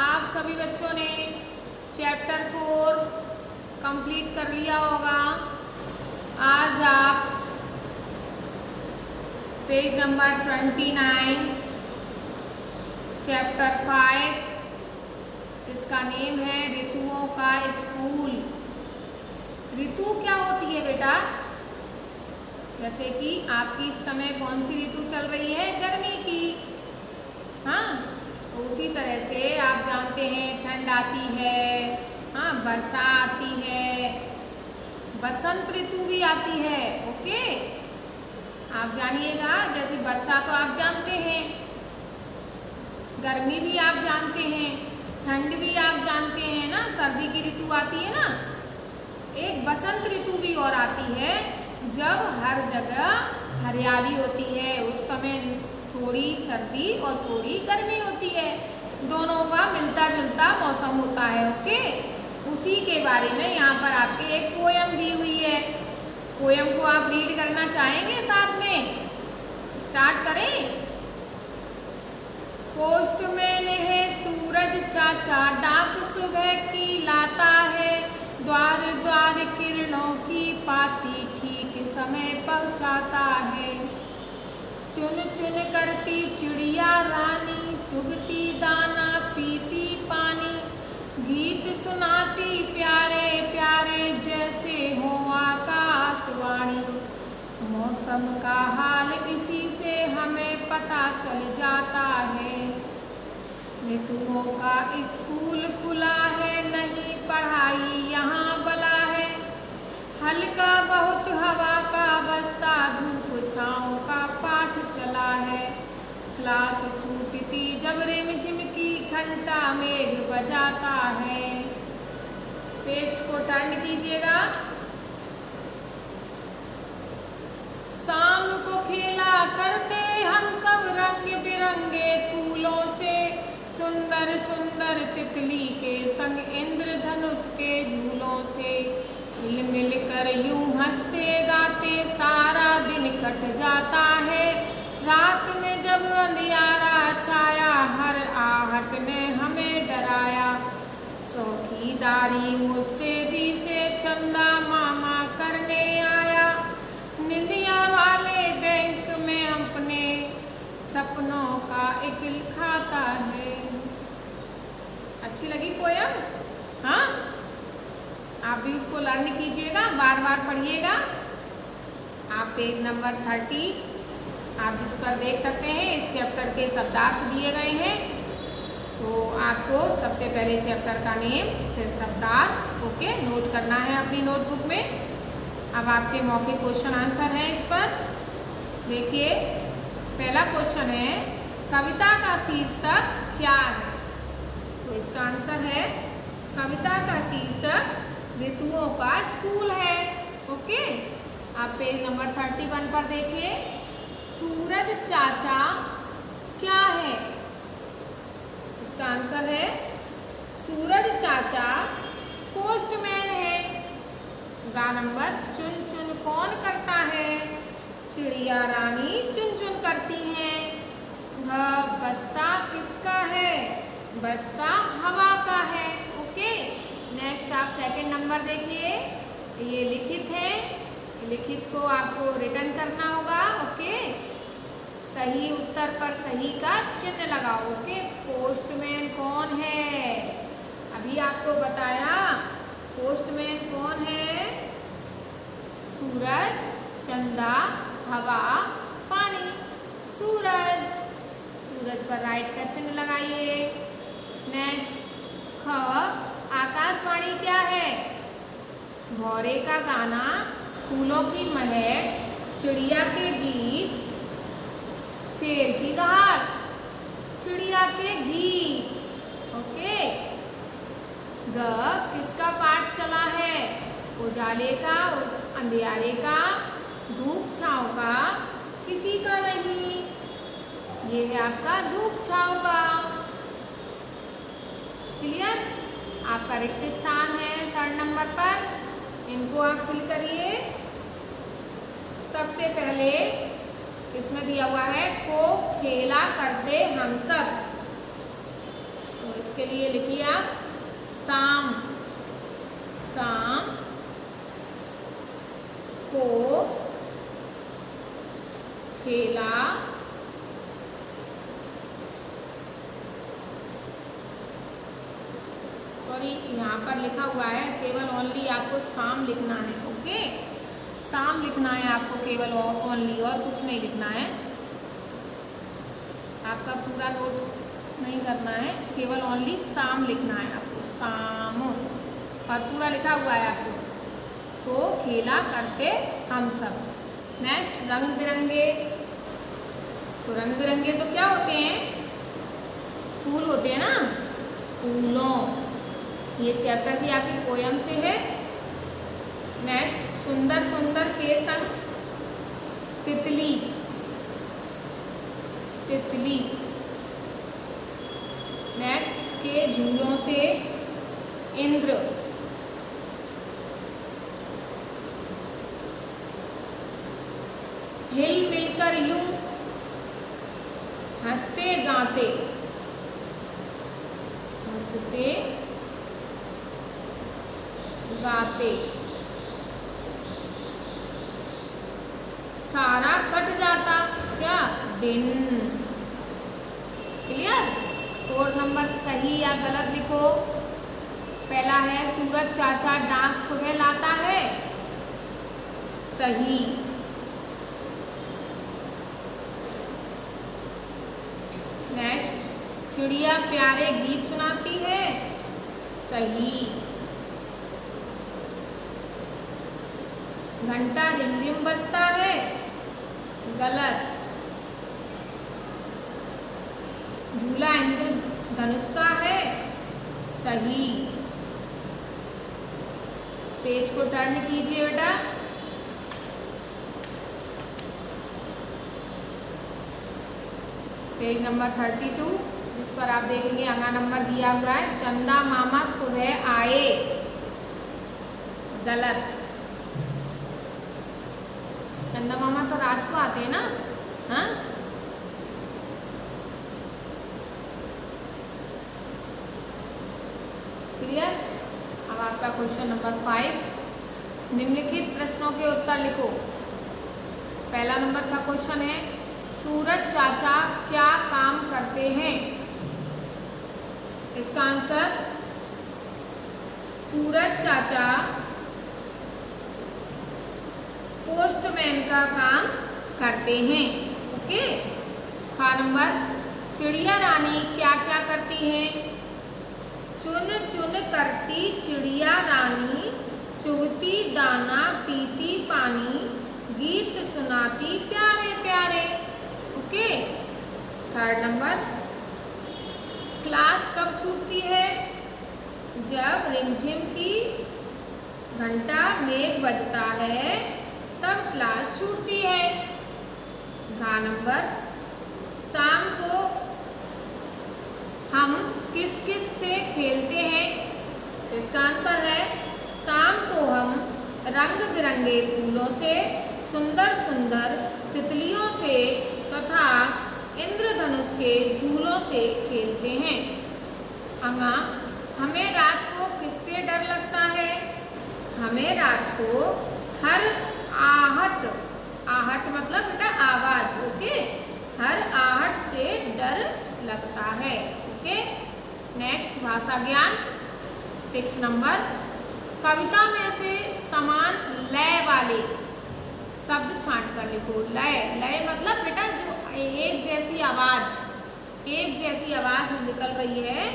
आप सभी बच्चों ने चैप्टर 4 कंप्लीट कर लिया होगा। आज आप पेज नंबर 29 चैप्टर 5 जिसका नेम है ऋतुओं का स्कूल। ऋतु क्या होती है बेटा? जैसे कि आपकी इस समय कौन सी ऋतु चल रही है? गर्मी की। हाँ, तो उसी तरह से आप जानते हैं ठंड आती है, हाँ, वर्षा आती है, बसंत ऋतु भी आती है। ओके, आप जानिएगा। जैसे वर्षा तो आप जानते हैं, गर्मी भी आप जानते हैं, ठंड भी आप जानते हैं ना, सर्दी की ऋतु आती है ना। एक बसंत ऋतु भी और आती है जब हर जगह हरियाली होती है। उस समय थोड़ी सर्दी और थोड़ी गर्मी होती है, दोनों का मिलता जुलता मौसम होता है। ओके, उसी के बारे में यहाँ पर आपके एक पोयम दी हुई है। पोयम को आप रीड करना चाहेंगे? साथ में स्टार्ट करें। पोस्टमैन है सूरज चाचा, डाक सुबह की लाता है, द्वार द्वार किरणों की पाती ठीक समय पहुँचाता है। चुन चुन करती चिड़िया रानी, चुगती दाना पीती पानी, गीत सुनाती प्यारे प्यारे जैसे हो आकाशवाणी। मौसम का हाल इसी से हमें पता चल जाता है, ऋतुओं का स्कूल खुला है, नहीं पढ़ाई यहाँ बला है। हल्का बहुत हवा का बस्ता, धूप छाँव का पाठ चला है। क्लास छूटती जब रिमझिम की घंटा मेघ बजाता है। पेज को टर्न कीजिएगा। शाम को खेला करते हम सब रंग बिरंगे फूलों से, सुंदर सुंदर तितली के संग इंद्रधनुष के झूलों से। हिल मिल कर यूं हंसते गाते सारा दिन कट जाता है, रात में जब अंधियारा छाया हर आहट ने हमें डराया। चौकीदारी मुस्तैदी से चंदा मामा करने आया, निंदिया वाले बैंक में अपने सपनों का एक खाता है। अच्छी लगी पोयम? हाँ, आप भी उसको लर्न कीजिएगा, बार बार पढ़िएगा। आप पेज नंबर 30 आप जिस पर देख सकते हैं, इस चैप्टर के शब्दार्थ दिए गए हैं। तो आपको सबसे पहले चैप्टर का नेम, फिर शब्दार्थ ओके नोट करना है अपनी नोटबुक में। अब आपके मौखिक क्वेश्चन आंसर हैं इस पर। देखिए, पहला क्वेश्चन है कविता का शीर्षक क्या है? तो इसका आंसर है कविता का शीर्षक ऋतुओं का स्कूल है। ओके, आप पेज नंबर 31 पर देखिए। सूरज चाचा क्या है? इसका आंसर है सूरज चाचा पोस्टमैन है। गा नंबर चुन चुन कौन करता है? चिड़िया रानी चुन चुन करती हैं। घ बस्ता किसका है? बस्ता हवा का है। ओके, नेक्स्ट आप सेकंड नंबर देखिए। ये लिखित है, लिखित को आपको रिटर्न करना होगा। ओके, सही उत्तर पर सही का चिन्ह लगाओ। ओके, पोस्टमैन कौन है? अभी आपको बताया पोस्टमैन कौन है? सूरज, चंदा, हवा, पानी। सूरज, सूरज पर राइट का चिन्ह लगाइए। नेक्स्ट ख आकाशवाणी क्या है? भौरे का गाना, फूलों की महक, चिड़िया के गीत, शेर की दहाड़। चिड़िया के गीत। ओके, ग किसका पाठ चला है? उजाले का, अंधियारे का, धूप छाँव का, किसी का नहीं। ये है आपका धूप छाँव का। क्लियर? आपका रिक्त स्थान है 3rd नंबर पर, इनको आप फिल करिए। सबसे पहले इसमें दिया हुआ है को खेला करते हम सब, तो इसके लिए लिखिए आप शाम, शाम को खेला सॉरी यहाँ पर लिखा हुआ है केवल ओनली आपको शाम लिखना है। ओके, शाम लिखना है आपको केवल ओनली, और कुछ नहीं लिखना है। आपका पूरा नोट नहीं करना है, केवल ओनली शाम लिखना है आपको, शाम, और पूरा लिखा हुआ है आपको को खेला करते हम सब। नेक्स्ट रंग बिरंगे, तो रंग बिरंगे तो क्या होते हैं, फूल होते हैं ना, फूलों। ये चैप्टर की आपकी पोयम से है। नेक्स्ट सुंदर सुंदर के संग तितली, तितली। नेक्स्ट के झूलों से इंद्र, हिल मिलकर यूं हंसते गाते, हंसते गाते। सारा कट जाता क्या दिन। क्लियर। 4 नंबर सही या गलत लिखो। पहला है सूरज चाचा डाक सुबह लाता है, सही। नेक्स्ट चिड़िया प्यारे गीत सुनाती है, सही। घंटा रिमझिम बजता है, गलत। झूला इंद्रधनुष का है, सही। पेज को टर्न कीजिए बेटा। पेज नंबर 32 जिस पर आप देखेंगे अगला नंबर दिया हुआ है, चंदा मामा सुबह आए, गलत। चंदा मामा तो रात को आते हैं ना, हाँ। क्लियर। अब आपका क्वेश्चन नंबर 5, निम्नलिखित प्रश्नों के उत्तर लिखो। पहला नंबर का क्वेश्चन है सूरज चाचा क्या काम करते हैं। इसका आंसर सूरज चाचा पोस्टमैन का काम करते हैं। ओके। खा नंबर चिड़िया रानी क्या क्या करती है। चुन चुन करती चिड़िया रानी, चुगती दाना पीती पानी, गीत सुनाती प्यारे प्यारे। ओके। थर्ड नंबर क्लास कब छूटती है। जब रिमझिम की घंटा मेघ बजता है तब क्लास छूटती है। घा नंबर शाम को हम किस किस से खेलते हैं। इसका आंसर है शाम को हम रंग बिरंगे फूलों से, सुंदर सुंदर तितलियों से तथा इंद्रधनुष के झूलों से खेलते हैं। अंगा हमें रात को किससे डर लगता है। हमें रात को हर आहट, आहट मतलब बेटा आवाज, ओके, हर आहट से डर लगता है। ओके। नेक्स्ट भाषा ज्ञान 6 नंबर, कविता में से समान लय वाले शब्द छांट कर लिखो। लय, लय मतलब बेटा जो एक जैसी आवाज, एक जैसी आवाज निकल रही है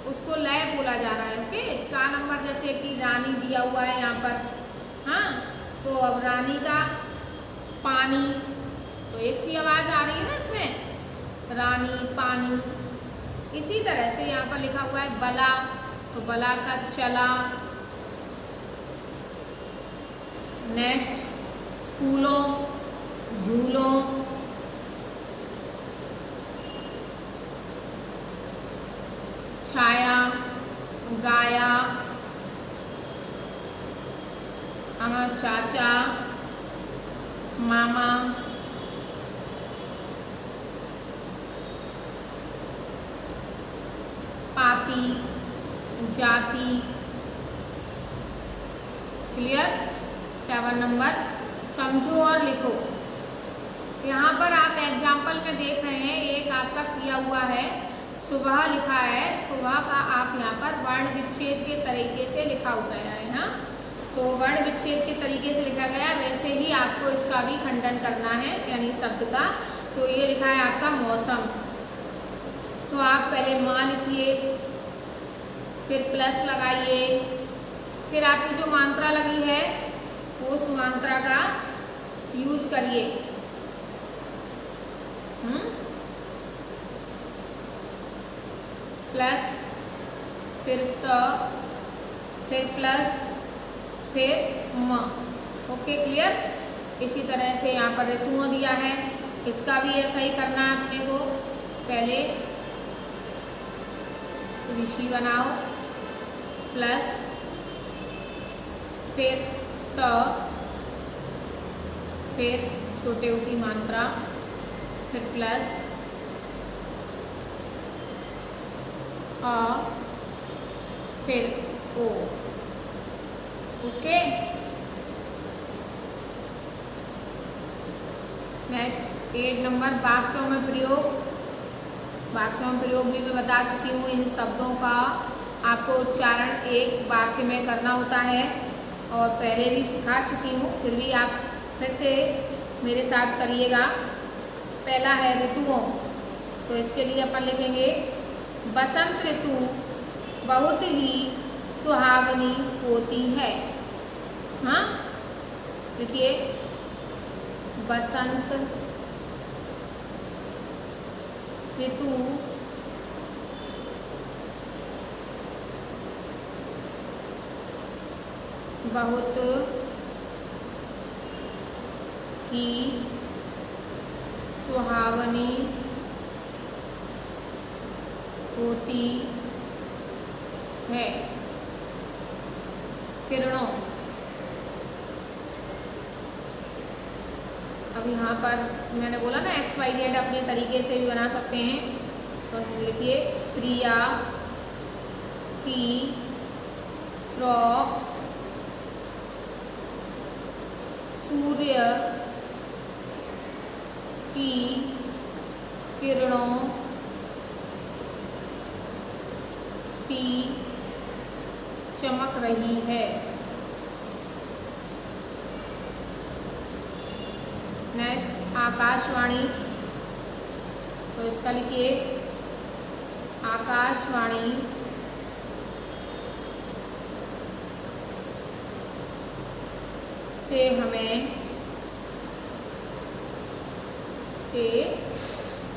उसको लय बोला जा रहा है। ओके। का नंबर जैसे कि रानी दिया हुआ है यहाँ पर, हाँ, तो अब रानी का पानी, तो एक सी आवाज आ रही है ना इसमें, रानी पानी। इसी तरह से यहाँ पर लिखा हुआ है बला, तो बला का चला। नेक्स्ट फूलों, झूलों, छाया, गाया, हमारा चाचा, मामा, पापा, आती, जाती। क्लियर। 7 नंबर समझो और लिखो। यहाँ पर आप एग्जाम्पल में देख रहे हैं, एक आपका किया हुआ है सुबह लिखा है, सुबह का आप यहाँ पर वर्ण विच्छेद के तरीके से लिखा हुआ है। हाँ, तो वर्ण विच्छेद के तरीके से लिखा गया, वैसे ही आपको इसका भी खंडन करना है, यानी शब्द का। तो ये लिखा है आपका मौसम, तो आप पहले माँ लिखिए, फिर प्लस लगाइए, फिर आपकी जो मात्रा लगी है उस मात्रा का यूज करिए। प्लस, फिर स, फिर प्लस, फिर म। Okay, clear. इसी तरह से यहाँ पर ऋतुओं दिया है, इसका भी ऐसा ही करना है अपने को। पहले ऋषि बनाओ, प्लस, फिर त, फिर छोटे ऊ की मात्रा, फिर प्लस, अ, फिर ओ। ओके, नेक्स्ट 8 नंबर वाक्यों में प्रयोग। वाक्यों में प्रयोग भी मैं बता चुकी हूँ। इन शब्दों का आपको उच्चारण एक वाक्य में करना होता है और पहले भी सिखा चुकी हूँ, फिर भी आप फिर से मेरे साथ करिएगा। पहला है ऋतुओं, तो इसके लिए अपन लिखेंगे बसंत ऋतु बहुत ही सुहावनी होती है। हाँ, देखिए, बसंत ऋतु बहुत ही सुहावनी होती है। किरणों, अब यहाँ पर मैंने बोला ना XYZ अपने तरीके से भी बना सकते हैं, तो लिखिए प्रिया की फ्रॉक सूर्य की किरणों सी चमक रही है। नेक्स्ट आकाशवाणी, तो इसका लिखिए आकाशवाणी से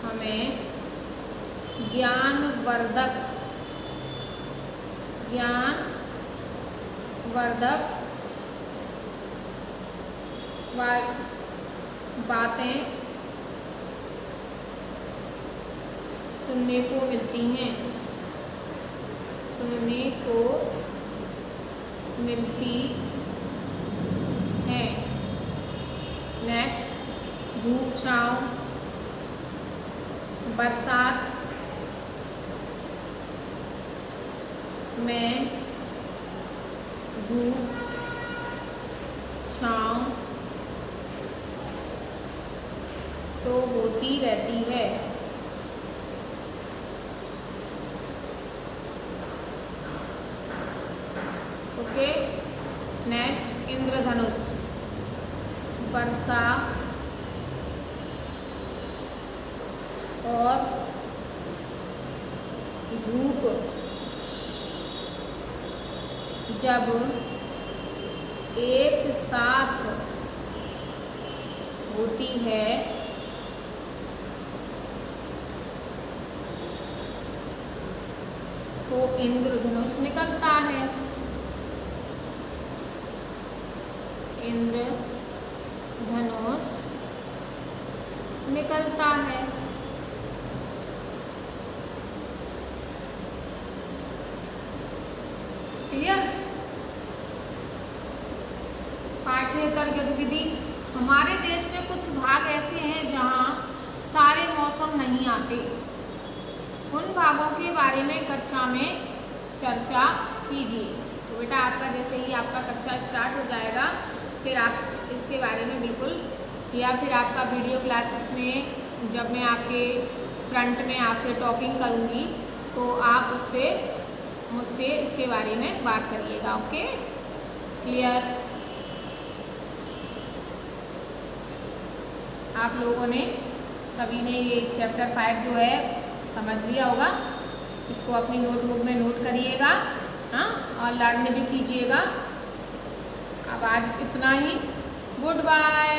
हमें ज्ञानवर्धक बातें सुनने को मिलती हैं। नेक्स्ट धूप छाँव, बरसात में धूप छाँव तो होती रहती है। ओके, नेक्स्ट इंद्रधनुष, वर्षा और धूप जब एक साथ होती है तो इंद्रधनुष निकलता है। इंद्रधनुष निकलता है। क्लियर। पाठ्येतर गतिविधि, हमारे देश में कुछ भाग ऐसे हैं जहाँ सारे मौसम नहीं आते। उन भागों के बारे में कक्षा में चर्चा कीजिए। तो बेटा आपका जैसे ही आपका कक्षा स्टार्ट हो जाएगा फिर आप इसके बारे में बिल्कुल, या फिर आपका वीडियो क्लासेस में जब मैं आपके फ्रंट में आपसे टॉकिंग करूँगी तो आप मुझसे इसके बारे में बात करिएगा। Okay, clear? आप लोगों ने सभी ने ये चैप्टर 5 जो है समझ लिया होगा। इसको अपनी नोटबुक में नोट करिएगा, हाँ, और लर्न भी कीजिएगा। अब आज इतना ही। Good bye.